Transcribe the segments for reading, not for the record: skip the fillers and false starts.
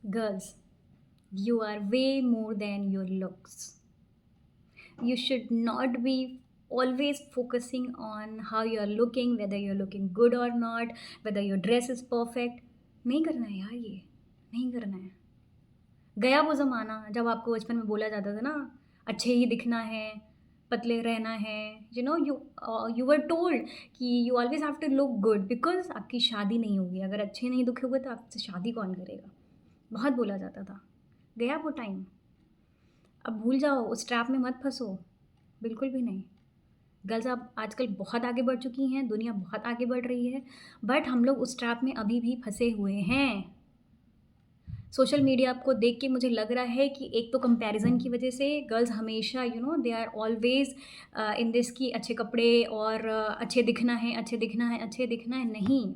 Girls, you are way more than your looks. You should not be always focusing on how you are looking, whether you're looking good or not, whether your dress is perfect. नहीं करना है यार ये, नहीं करना है। गया वो ज़माना जब आपको बचपन में बोला जाता था ना, अच्छे ही दिखना है, पतले रहना है, यू वर टोल्ड कि you always have to look good because आपकी शादी नहीं होगी। अगर अच्छे नहीं दिखोगे तो आपसे शादी कौन करेगा? बहुत बोला जाता था। गया वो टाइम, अब भूल जाओ, उस ट्रैप में मत फँसो, बिल्कुल भी नहीं। गर्ल्स अब आजकल बहुत आगे बढ़ चुकी हैं, दुनिया बहुत आगे बढ़ रही है, बट हम लोग उस ट्रैप में अभी भी फँसे हुए हैं। सोशल मीडिया आपको देख के मुझे लग रहा है कि एक तो कंपैरिज़न की वजह से गर्ल्स हमेशा they are always in this कि अच्छे कपड़े और अच्छे दिखना है, अच्छे दिखना है, अच्छे दिखना है। नहीं,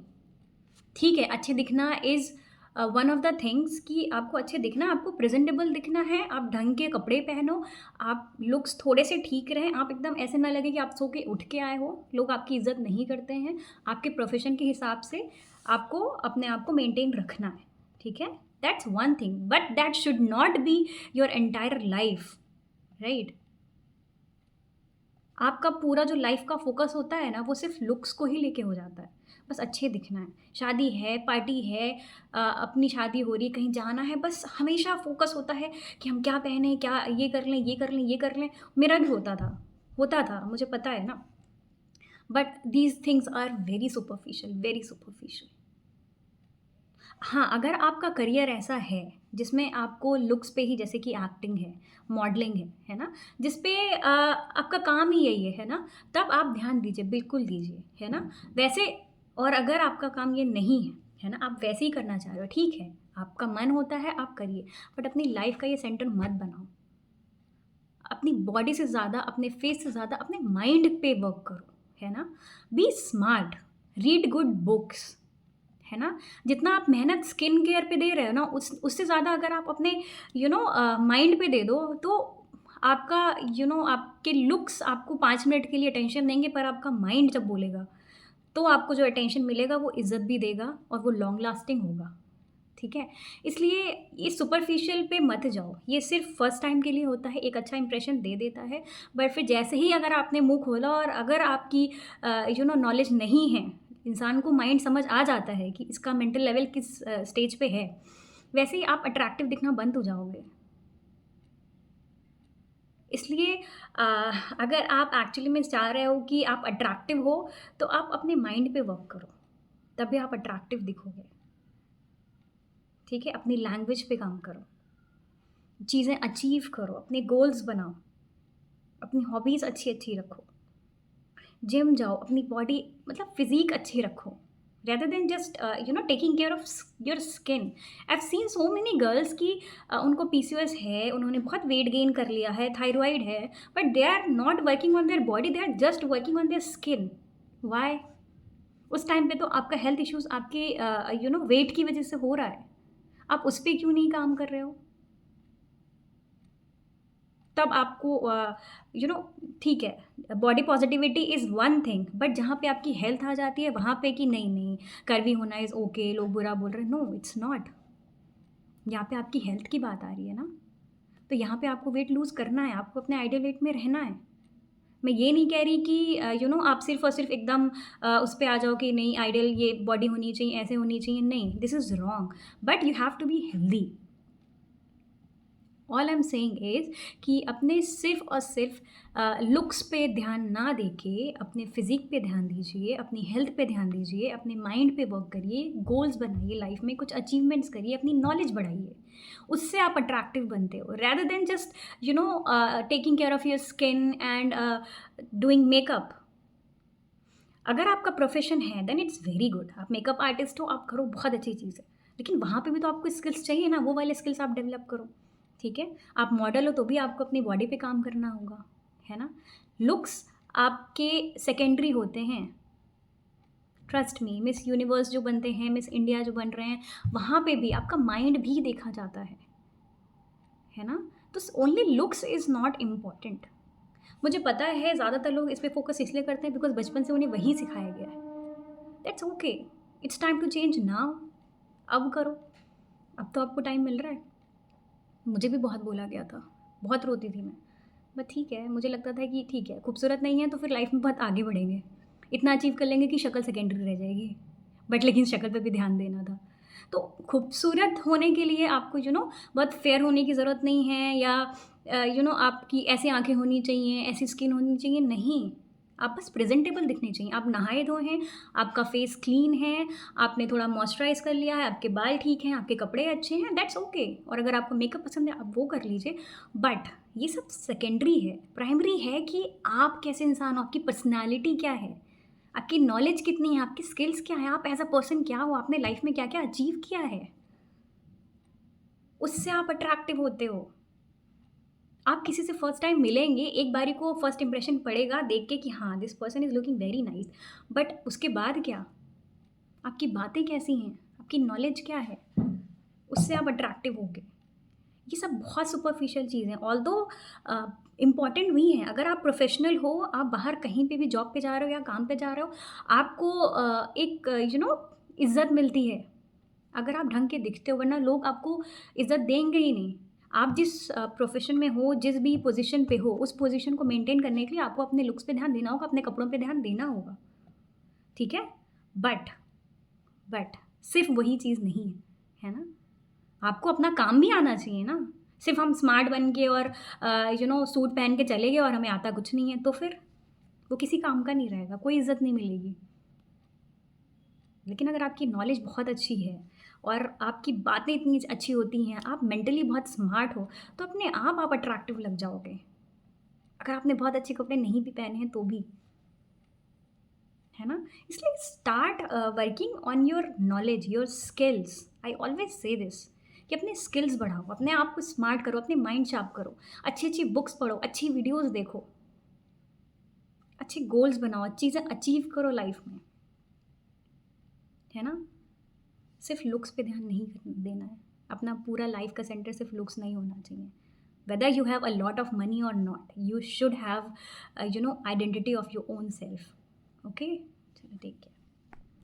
ठीक है, अच्छे दिखना is one of the things कि आपको अच्छे दिखना, आपको प्रेज़ेंटेबल दिखना है, आप ढंग के कपड़े पहनो, आप लुक्स थोड़े से ठीक रहें, आप एकदम ऐसे ना लगे कि आप सो के उठ के आए हो, लोग आपकी इज़्ज़त नहीं करते हैं। आपके प्रोफ़ेशन के हिसाब से आपको अपने आप को मेंटेन रखना है, ठीक है? That's one thing, but that should not be your entire life, right? आपका पूरा जो लाइफ़ का फ़ोकस होता है ना, वो सिर्फ़ लुक्स को ही लेके हो जाता है। बस अच्छे दिखना है, शादी है, पार्टी है, अपनी शादी हो रही है, कहीं जाना है, बस हमेशा फ़ोकस होता है कि हम क्या पहने, क्या ये कर लें, ये कर लें, ये कर लें। मेरा भी होता था, मुझे पता है ना। But these things are very superficial, very superficial. हाँ, अगर आपका करियर ऐसा है, जिसमें आपको लुक्स पे ही जैसे कि एक्टिंग है, मॉडलिंग है ना? जिस पे आपका काम ही यही है ना? तब आप ध्यान दीजिए, बिल्कुल दीजिए, है ना? वैसे और अगर आपका काम ये नहीं है ना? आप वैसे ही करना चाह रहे हो, ठीक है, आपका मन होता है, आप करिए, बट अपनी लाइफ़ का ये सेंटर मत बनाओ। अपनी बॉडी से ज़्यादा, अपने फेस से ज़्यादा अपने माइंड पे वर्क करो, है ना? Be smart, read good books, है ना? जितना आप मेहनत स्किन केयर पे दे रहे हो ना, उससे ज़्यादा अगर आप अपने माइंड पे दे दो, तो आपका आपके लुक्स आपको 5 मिनट के लिए अटेंशन देंगे, पर आपका माइंड जब बोलेगा, तो आपको जो अटेंशन मिलेगा, वो इज़्ज़त भी देगा और वो लॉन्ग लास्टिंग होगा, ठीक है? इसलिए ये सुपरफिशियल पे मत जाओ, ये सिर्फ़ फर्स्ट टाइम के लिए होता है, एक अच्छा इंप्रेशन दे देता है, बट फिर जैसे ही अगर आपने मुँह खोला और अगर आपकी नॉलेज नहीं है, इंसान को माइंड समझ आ जाता है कि इसका मेंटल लेवल किस स्टेज पे है, वैसे ही आप अट्रैक्टिव दिखना बंद हो जाओगे। इसलिए अ, अगर आप एक्चुअली में चाह रहे हो कि आप अट्रैक्टिव हो, तो आप अपने माइंड पे वर्क करो, तभी आप अट्रैक्टिव दिखोगे, ठीक है? अपनी लैंग्वेज पे काम करो। चीज़ें अचीव करो, अपने गोल्स बनाओ, अपनी हॉबीज़ अच्छी-अच्छी रखो, जिम जाओ, अपनी बॉडी मतलब फ़िज़ीक अच्छी रखो, rather than just taking care of your skin. I have seen so many girls कि उनको पीसीओएस है, उन्होंने बहुत वेट गेन कर लिया है, थायरॉइड है, but they are not working on their body, they are just working on their skin. Why? उस टाइम पे तो आपका हेल्थ इश्यूज़ आपके वेट की वज़ह से हो रहा है। आप उस पे क्यों नहीं काम कर रहे हो? तब आपको ठीक है, body positivity is one thing, but जहाँ पे आपकी हेल्थ आ जाती है वहाँ पे कि नहीं नहीं, कर्वी होना इज़ ओके, लोग बुरा बोल रहे हैं, नो इट्स नॉट। यहाँ पे आपकी हेल्थ की बात आ रही है ना, तो यहाँ पे आपको वेट लूज़ करना है, आपको अपने आइडियल वेट में रहना है। मैं ये नहीं कह रही कि आप सिर्फ़ और सिर्फ़ एकदम उस पे आ जाओ कि नहीं, आइडियल ये बॉडी होनी चाहिए, ऐसे होनी चाहिए, नहीं, this is wrong, but you have to be healthy. All I am saying is कि अपने सिर्फ़ और सिर्फ़ लुक्स पे ध्यान ना देके अपने फ़िज़िक पे ध्यान दीजिए, अपनी हेल्थ पे ध्यान दीजिए, अपने माइंड पे वर्क करिए, गोल्स बनाइए लाइफ़ में, कुछ अचीवमेंट्स करिए, अपनी नॉलेज बढ़ाइए। उससे आप अट्रैक्टिव बनते हो rather than just taking care of your skin and doing makeup. अगर आपका प्रोफ़ेशन है देन इट्स वेरी गुड, आप मेकअप आर्टिस्ट हो, आप करो, बहुत अच्छी चीज़ है। लेकिन वहाँ पे भी तो आपको स्किल्स चाहिए ना, वो वाले स्किल्स आप डेवलप करो, ठीक है? आप मॉडल हो तो भी आपको अपनी बॉडी पे काम करना होगा, है ना? लुक्स आपके सेकेंडरी होते हैं, ट्रस्ट मी। मिस यूनिवर्स जो बनते हैं, मिस इंडिया जो बन रहे हैं, वहाँ पे भी आपका माइंड भी देखा जाता है ना? तो only looks is not important. मुझे पता है ज़्यादातर लोग इस पे फ़ोकस इसलिए करते हैं बिकॉज़ बचपन से उन्हें वही सिखाया गया है। That's okay, it's time to change now. अब करो, अब तो आपको टाइम मिल रहा है। मुझे भी बहुत बोला गया था, बहुत रोती थी मैं। बट ठीक है, मुझे लगता था कि ठीक है, खूबसूरत नहीं है तो फिर लाइफ में बहुत आगे बढ़ेंगे। इतना अचीव कर लेंगे कि शक्ल सेकेंडरी रह जाएगी। बट लेकिन शक्ल पे भी ध्यान देना था। तो खूबसूरत होने के लिए आपको बहुत फेयर होने की ज़रूरत नहीं है, या आपकी ऐसी आँखें होनी चाहिए, ऐसी स्किन होनी चाहिए, नहीं। आप बस प्रेज़ेंटेबल दिखने चाहिए। आप नहाए धोए हैं, आपका फेस क्लीन है, आपने थोड़ा मॉइस्चराइज़ कर लिया है, आपके बाल ठीक हैं, आपके कपड़े अच्छे हैं, दैट्स ओके। और अगर आपको मेकअप पसंद है, आप वो कर लीजिए। बट ये सब सेकेंडरी है। प्राइमरी है कि आप कैसे इंसान हो, आपकी पर्सनैलिटी क्या है, आपकी नॉलेज कितनी है, आपकी स्किल्स क्या हैं, आप एज़ अ पर्सन क्या हो, आपने लाइफ़ में क्या-क्या अचीव किया है। उससे आप अट्रैक्टिव होते हो। आप किसी से फर्स्ट टाइम मिलेंगे, एक बारी को फर्स्ट इंप्रेशन पड़ेगा देख के कि हाँ, this person is looking very nice. But उसके बाद क्या? आपकी बातें कैसी हैं? आपकी नॉलेज क्या है? उससे आप अट्रैक्टिव होगे। ये सब बहुत सुपरफिशियल चीज़ें हैं। ऑल्दो इम्पॉर्टेंट भी हैं। अगर आप प्रोफ़ेशनल हो, आप बाहर कहीं पे भी जॉब पे जा रहे हो या काम पे जा रहे हो, आपको एक इज़्ज़त मिलती है। अगर आप ढंग के दिखते हो, वरना लोग आपको इज़्ज़त देंगे ही नहीं। आप जिस प्रोफ़ेशन में हो, जिस भी पोज़ीशन पे हो, उस पोज़ीशन को मेंटेन करने के लिए आपको अपने लुक्स पे ध्यान देना होगा, अपने कपड़ों पे ध्यान देना होगा। ठीक है? बट बट सिर्फ़ वही चीज़ नहीं है, है ना? आपको अपना काम भी आना चाहिए ना। सिर्फ़ हम स्मार्ट बन के और सूट पहन के चले गए और हमें आता कुछ नहीं है, तो फिर वो किसी काम का नहीं रहेगा, कोई इज़्ज़त नहीं मिलेगी। लेकिन अगर आपकी नॉलेज बहुत अच्छी है और आपकी बातें इतनी अच्छी होती हैं, आप मेंटली बहुत स्मार्ट हो, तो अपने आप अट्रैक्टिव लग जाओगे। अगर आपने बहुत अच्छे कपड़े नहीं भी पहने हैं तो भी, है ना? इसलिए start working on your knowledge, your skills. I always से दिस कि अपने स्किल्स बढ़ाओ, अपने आप को स्मार्ट करो, अपने माइंड शार्प करो, अच्छी-अच्छी बुक्स पढ़ो, अच्छी वीडियोज़ देखो, अच्छे गोल्स बनाओ, चीज़ें अचीव करो लाइफ़ में, है ना? सिर्फ लुक्स पे ध्यान नहीं देना है। अपना पूरा लाइफ का सेंटर सिर्फ लुक्स नहीं होना चाहिए। Whether you have a lot of money और not, you should have identity of your own self. Okay, चलो, टेक केयर।